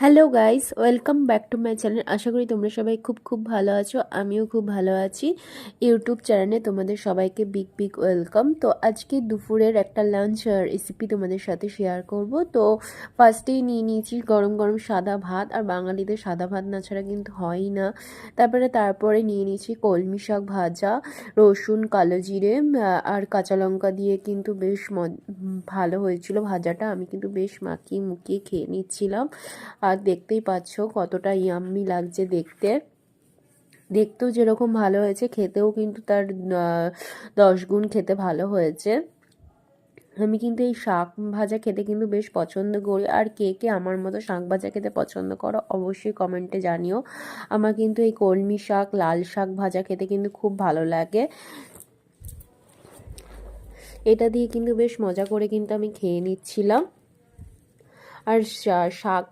Hello guys, welcome back to my channel. আশা করি তোমরা সবাই খুব ভালো আছো। আমিও খুব ভালো আছি। ইউটিউব চ্যানেলে তোমাদের সবাইকে বিগ ওয়েলকাম। তো আজকে দুপুরের একটা লাঞ্চ রেসিপি তোমাদের সাথে শেয়ার করব। তো ফার্স্টেই নিয়ে নিয়েছি গরম গরম সাদা ভাত, আর বাঙালিদের সাদা ভাত না ছাড়া কিন্তু হয়ই না। তারপরে নিয়ে নিয়েছি কলমি শাক ভাজা, রসুন, কালো জিরে আর কাঁচা লঙ্কা দিয়ে কিন্তু বেশ ভালো হয়েছিল ভাজাটা। আমি কিন্তু বেশ মাখিয়ে মুখিয়ে খেয়ে নিচ্ছিলাম। আর দেখতেই পাচ্ছ কতটা ইয়াম্মি লাগছে দেখতে। দেখতেও যেরকম ভালো হয়েছে, খেতেও কিন্তু তার 10 গুণ খেতে ভালো হয়েছে। আমি কিন্তু এই শাক ভাজা খেতে কিন্তু বেশ পছন্দ করি। আর কে কে আমার মতো শাক ভাজা খেতে পছন্দ করো অবশ্যই কমেন্টে জানিও। আমার কিন্তু এই কলমি শাক, লাল শাক ভাজা খেতে কিন্তু খুব ভালো লাগে। এটা দিয়ে কিন্তু বেশ মজা করে কিন্তু আমি খেয়ে নিচ্ছিলাম। আর শাক